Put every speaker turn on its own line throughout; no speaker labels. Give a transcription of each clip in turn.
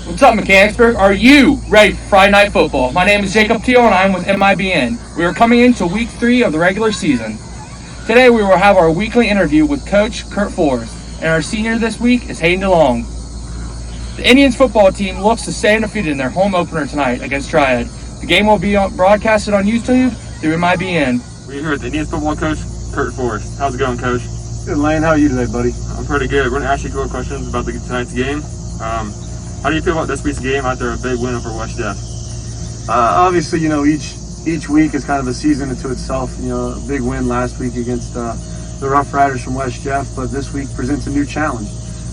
What's up, Mechanicsburg? Are you ready for Friday Night Football? My name is Jacob Teal, and I'm with M.I.B.N. We are coming into Week 3 of the regular season. Today, we will have our weekly interview with Coach Forrest, and our senior this week is Hayden Delong. The Indians football team looks to stay undefeated in their home opener tonight against Triad. The game will be broadcasted on YouTube through M.I.B.N.
We're here with the Indians football coach, Forrest. How's it going, Coach?
Good, Lane. How are you today, buddy?
I'm pretty good. We're going to ask you a couple questions about tonight's game. How do you feel about this week's game after a big win over West Jeff?
Obviously, each week is kind of a season unto itself. A big win last week against the Rough Riders from West Jeff, but this week presents a new challenge.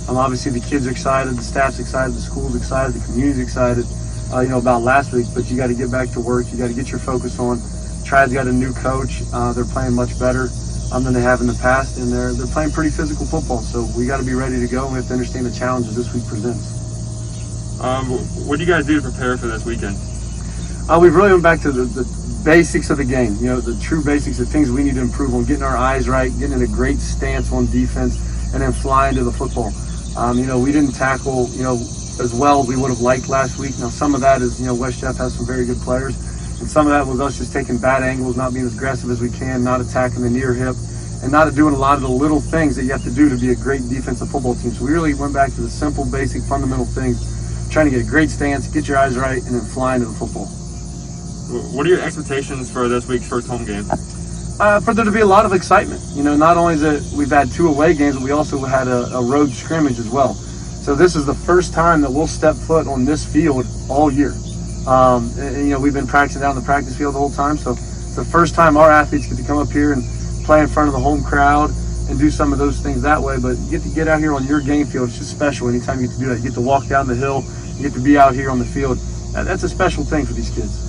Obviously, the kids are excited, the staff's excited, the school's excited, the community's excited, about last week, but you got to get back to work. You got to get your focus on. Triad's got a new coach. They're playing much better than they have in the past, and they're playing pretty physical football, so we got to be ready to go, and we have to understand the challenges this week presents.
What do you guys do to prepare for this weekend?
We've really went back to the basics of the game, the true basics, the things we need to improve on, getting our eyes right, getting in a great stance on defense, and then flying to the football. We didn't tackle, as well as we would have liked last week. Now, some of that is, West Jeff has some very good players, and some of that was us just taking bad angles, not being as aggressive as we can, not attacking the near hip, and not doing a lot of the little things that you have to do to be a great defensive football team. So we really went back to the simple, basic, fundamental things, trying to get a great stance, get your eyes right, and then flying to the football.
What are your expectations for this week's first home game?
For there to be a lot of excitement. Not only that we've had 2 away games, but we also had a road scrimmage as well. So this is the first time that we'll step foot on this field all year. We've been practicing down the practice field the whole time, so it's the first time our athletes get to come up here and play in front of the home crowd and do some of those things that way. But you get to get out here on your game field. It's just special anytime you get to do that. You get to walk down the hill, you get to be out here on the field. That's a special thing for these kids.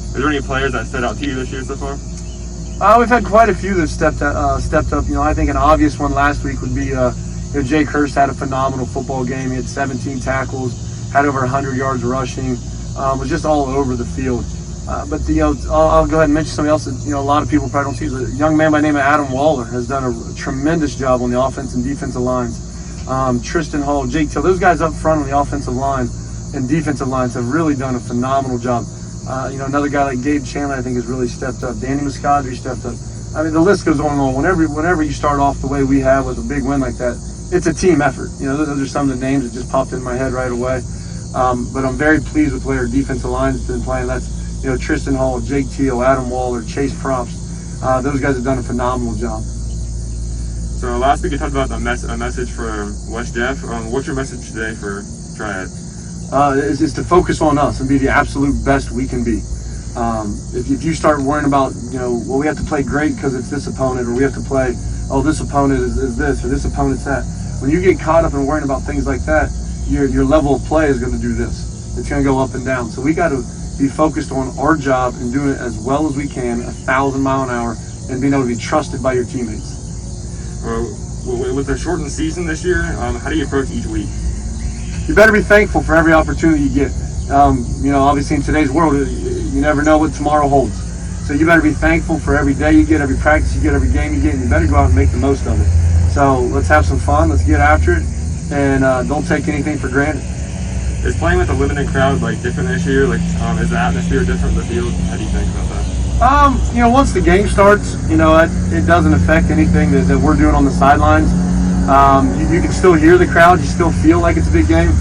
Is there any players that stood out to you this year so far?
We've had quite a few that stepped up. I think an obvious one last week would be Jake Hurst had a phenomenal football game. He had 17 tackles, had over 100 yards rushing, was just all over the field. I'll go ahead and mention somebody else that a lot of people probably don't see. A young man by the name of Adam Waller has done a tremendous job on the offense and defensive lines. Tristan Hall, Jake Till, those guys up front on the offensive line and defensive lines have really done a phenomenal job. Another guy like Gabe Chandler, I think, has really stepped up. Danny Muscadri stepped up. The list goes on and on. Whenever you start off the way we have with a big win like that, it's a team effort. Those are some of the names that just popped in my head right away. But I'm very pleased with the way our defensive line has been playing. That's Tristan Hall, Jake Teal, Adam Waller, Chase Props. Those guys have done a phenomenal job.
So last week you talked about a message for West Jeff. What's your message today for Triad?
Is to focus on us and be the absolute best we can be. If you start worrying about, we have to play great because it's this opponent, or we have to play, this opponent is this, or this opponent's that. When you get caught up in worrying about things like that, your level of play is going to do this. It's going to go up and down. So we got to be focused on our job and doing it as well as we can, 1,000 miles an hour, and being able to be trusted by your teammates.
With the shortened season this year, how do you approach each week?
You better be thankful for every opportunity you get. Obviously in today's world, you never know what tomorrow holds. So you better be thankful for every day you get, every practice you get, every game you get, and you better go out and make the most of it. So let's have some fun, let's get after it, and don't take anything for granted.
Is playing with a limited crowd different this year? Is the atmosphere different in the field? How do you think about that?
Once the game starts, it doesn't affect anything that we're doing on the sidelines. You can still hear the crowd. You still feel like it's a big game.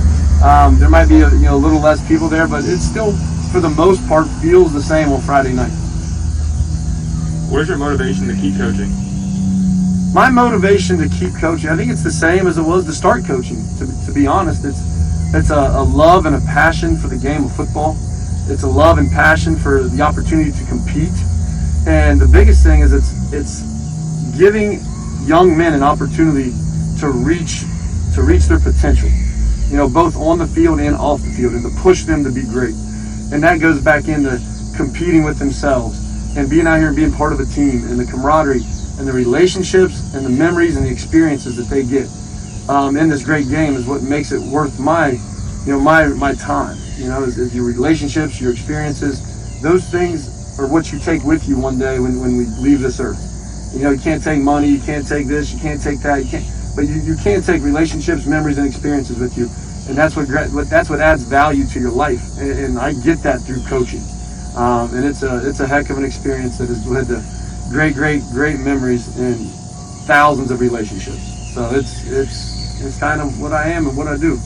There might be a little less people there, but it still, for the most part, feels the same on Friday night.
What is your motivation to keep coaching?
My motivation to keep coaching, I think it's the same as it was to start coaching. To be honest, it's a love and a passion for the game of football. It's a love and passion for the opportunity to compete. And the biggest thing is it's giving young men an opportunity to reach their potential, both on the field and off the field, and to push them to be great. And that goes back into competing with themselves and being out here and being part of a team, and the camaraderie and the relationships and the memories and the experiences that they get in this great game is what makes it worth my time. Is your relationships, your experiences. Those things are what you take with you one day when we leave this earth. You can't take money, you can't take this, you can't take that, but you can take relationships, memories, and experiences with you. and that's what adds value to your life. And I get that through coaching, and it's a heck of an experience that has led to great memories and thousands of relationships. So it's kind of what I am and what I do.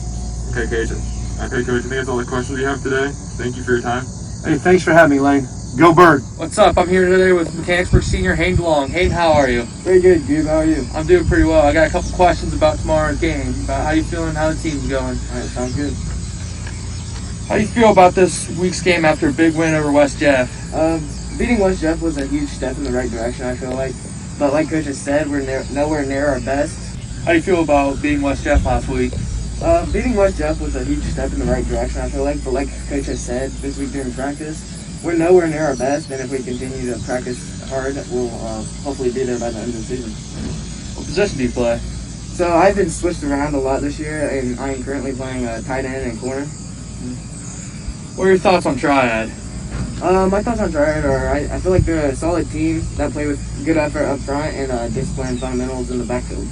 Okay, Coach. I think that's all the questions we have today. Thank you for your time.
Hey, thanks for having me, Lane. Go Bird.
What's up? I'm here today with Mechanicsburg senior Hayden Delong. Hayden, how are you?
Very good, Goob. How are you?
I'm doing pretty well. I got a couple questions about tomorrow's game, about how you feeling, how the team's going.
All right, sounds good.
How do you feel about this week's game after a big win over West Jeff?
Beating West Jeff was a huge step in the right direction, I feel like. But like Coach has said, we're nowhere near our best.
How do you feel about beating West Jeff last week?
Beating West Jeff was a huge step in the right direction, I feel like. But like Coach has said this week during practice, we're nowhere near our best. And if we continue to practice hard, we'll hopefully be there by the end of the season.
What position do you play?
So I've been switched around a lot this year, and I'm currently playing tight end and corner.
What are your thoughts on Triad?
My thoughts on Triad are I feel like they're a solid team that play with good effort up front and disciplined fundamentals in the backfield.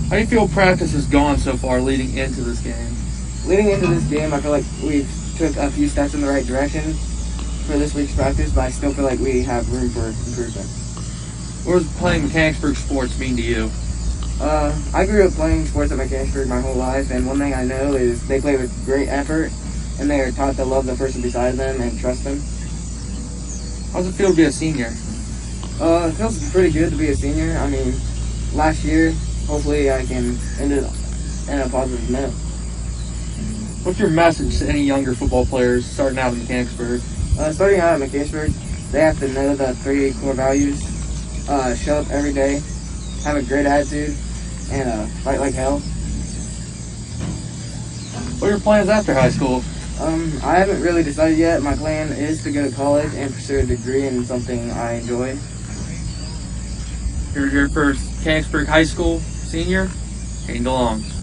How do you feel practice has gone so far leading into this game?
Leading into this game, I feel like we've took a few steps in the right direction for this week's practice, but I still feel like we have room for improvement.
What does playing Mechanicsburg sports mean to you?
I grew up playing sports at Mechanicsburg my whole life, and one thing I know is they play with great effort, and they are taught to love the person beside them and trust them.
How does it feel to be a senior?
It feels pretty good to be a senior. I mean, last year, hopefully I can end it in a positive note.
What's your message to any younger football players starting out at Mechanicsburg?
Starting out at Mechanicsburg, they have to know the 3 core values. Show up every day, have a great attitude, and fight like hell.
What are your plans after high school?
I haven't really decided yet. My plan is to go to college and pursue a degree in something I enjoy.
You're here for Mechanicsburg High School senior, Hayden DeLong.